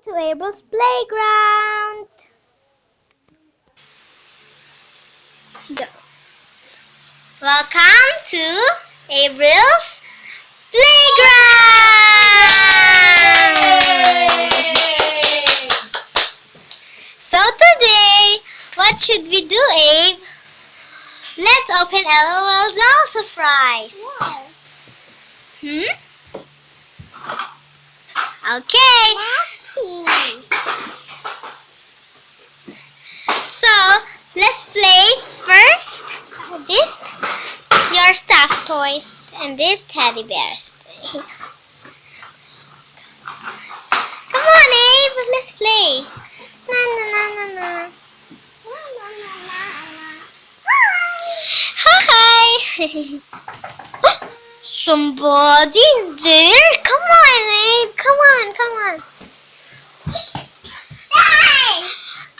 To April's playground. Go. Welcome to April's playground. So today, what should we do, Abe? Let's open LOL doll surprise. Okay. So let's play first. This your stuffed toys and this teddy bears. Come on, Abe. Let's play. Na na na na na. Hi. Somebody there. Come on, Abe. Come on.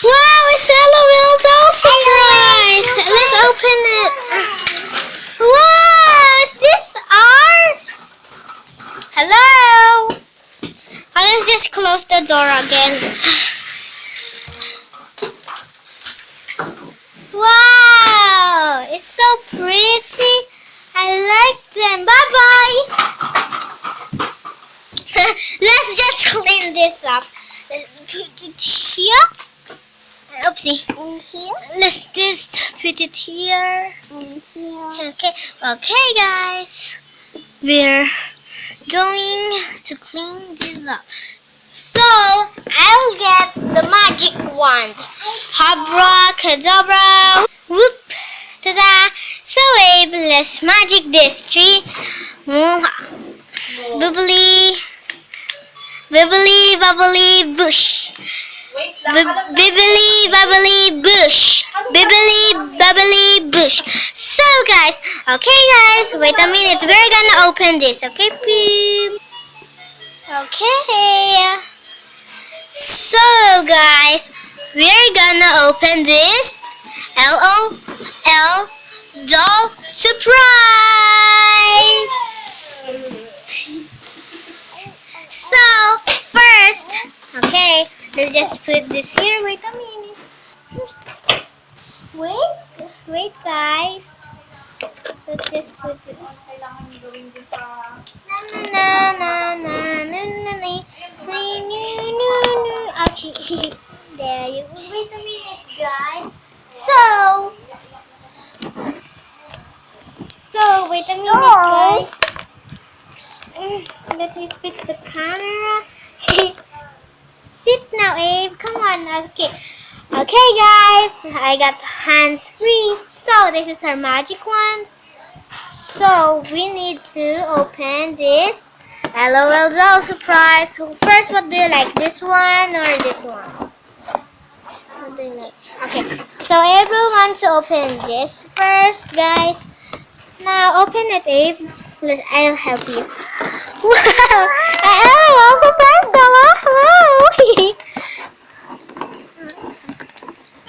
Wow, it's LOL doll surprise. Let's open it. Wow, is this art? Hello. Let's just close the door again. Wow, it's so pretty. I like them. Bye-bye. Let's just clean this up. Let's put it here. Oopsie. Let's just put it here. Okay, guys. We're going to clean this up. So, I'll get the magic wand. Abracadabra. Whoop. Ta-da. So, Abe, let's magic this tree. Bubbly bush. Bibbly bubbly bush. So guys, wait a minute. We're gonna open this, okay? Okay. So guys, we're gonna open this LOL doll surprise. So first, okay, let's just put this here. Wait a minute. Wait guys. Let's just put it. Okay. There you go. Wait a minute guys. So wait a minute guys. Let me fix the camera. Sit now, Abe. Come on. Okay, guys. I got hands free. So this is our magic wand. So we need to open this LOL doll surprise. First, what do you like? This one or this one? I'm doing this. Okay. So April wants to open this first, guys. Now open it, Abe. I'll help you. Wow! LOL surprise doll. Hello.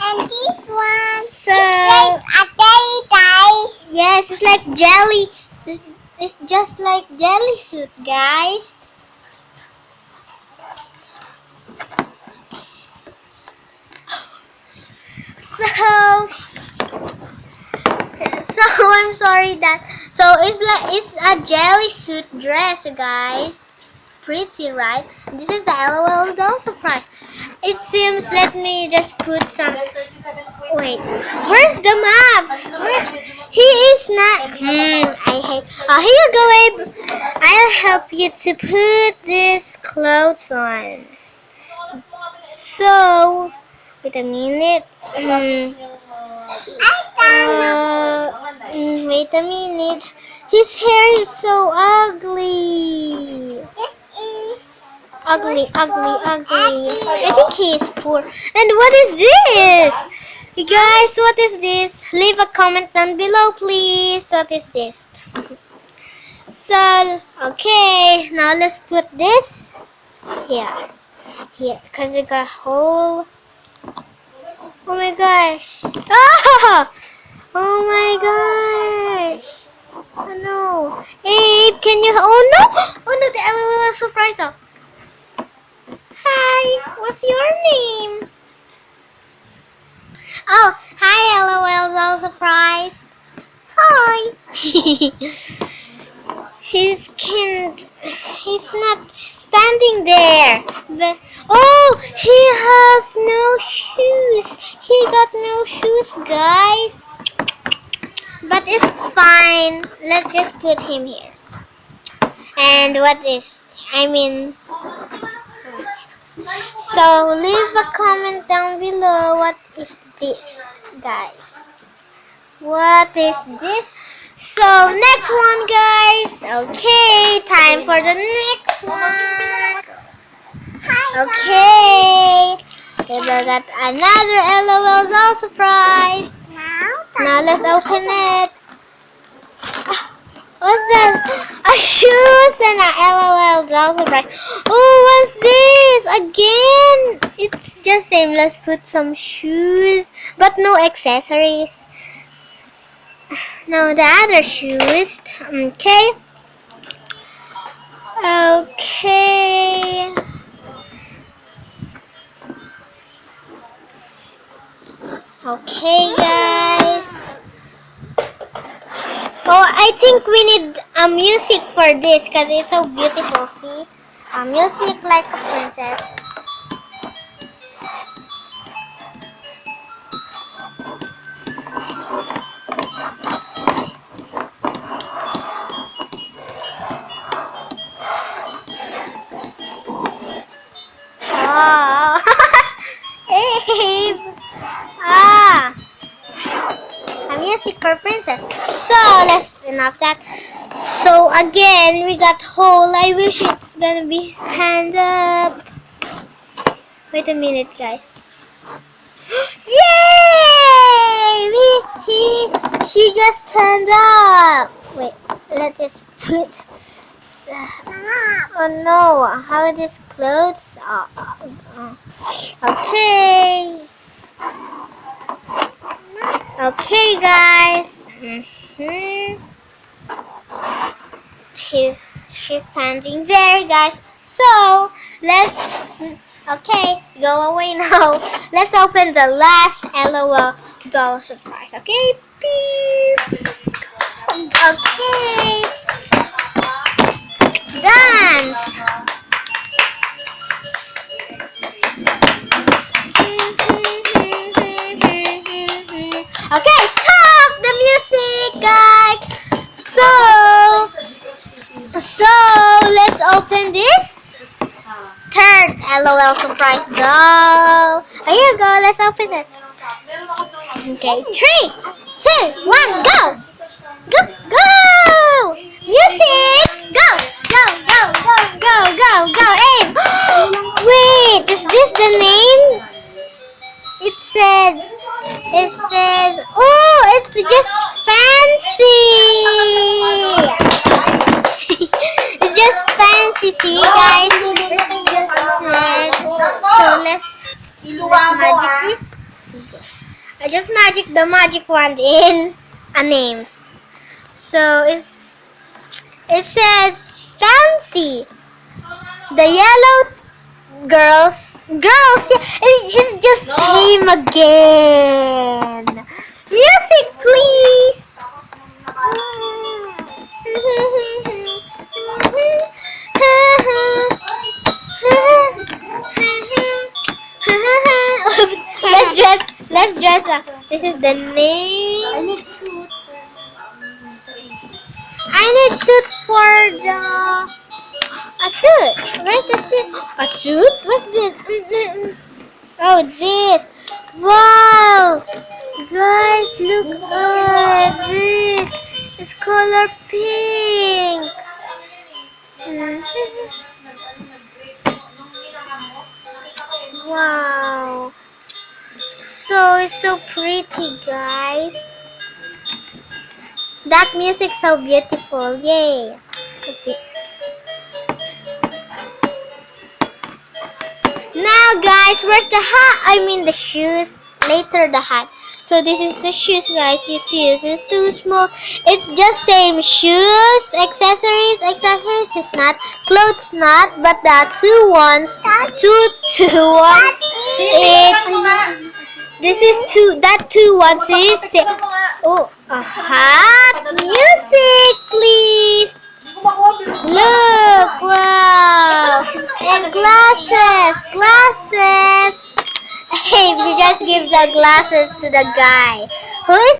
And this one. So it's like a jelly, guys. Yes, it's like jelly. It's just like jelly suit, guys. So I'm sorry that. So it's a jelly suit dress, guys. Pretty, right? This is the LOL doll surprise. It seems. Let me just put some. Wait, where's the map? He is not. I hate. Here you go, Abe. I'll help you to put this clothes on. So, wait a minute. Wait a minute. His hair is so ugly. This is ugly. I think he is poor. And what is this? You guys, what is this? Leave a comment down below, please. What is this? So, okay. Now let's put this here. Because it got a hole. Oh my gosh. Oh my gosh. Oh no. Abe, can you? Oh no. The LOL surprise. Hi. What's your name? Oh, hi, LOL, so surprised. Hi. He's not standing there. But, oh, he have no shoes. He got no shoes, guys. But it's fine. Let's just put him here. And what is, I mean, so leave a comment down below. What is this, guys? What is this? So next one, guys. Okay, time for the next one. Okay, we got another LOL doll surprise. Now let's open it. What's that? A shoes and a LOL doll surprise. Oh, what's this? Again? It's just same. Let's put some shoes, but no accessories. No, the other shoes. Okay. Okay. Okay, guys. Oh, I think we need a music for this because it's so beautiful. See? A music like a princess. Oh. Hey. Ah. A music for princess. So let's enough that. So again, we got hole. I wish it's gonna be stand up. Wait a minute, guys. Yay! She just turned up. Wait, let's just put. Oh no! How this clothes? Okay. Okay, guys. She's standing there, guys. So let's. Okay, go away now. Let's open the last LOL doll surprise. Okay, beep. Okay. Dance. Okay, stop the music, guys. So let's open this third LOL surprise doll. Here you go. Let's open it. Okay, 3, 2, 1, go. Go, go. Music. Go, go, go, go, go, go, go. Aim. Wait, is this the name? It says, oh, it's just fancy. It's just fancy, see, guys. So let's magic this. I just magic the magic wand in a names. So it says fancy. The yellow girls, yeah, it's just same again. Music, please. Oops. Let's dress up. This is the name. I need suit for the. A suit. Where's the suit? A suit? What's this? Oh, this. Wow. Guys, look at this. It's color pink. Wow. So it's so pretty, guys. That music's so beautiful. Yay. Oopsie. Now, guys, where's the hat? I mean the shoes. Later, the hat. So this is the shoes, guys. You see, this is too small. It's just same shoes, accessories is not, clothes not, but the two 2 wants it. This is 2. That 2 wants is. Oh, music, please. Look, wow. And glasses. Hey, you just give the glasses to the guy. Who is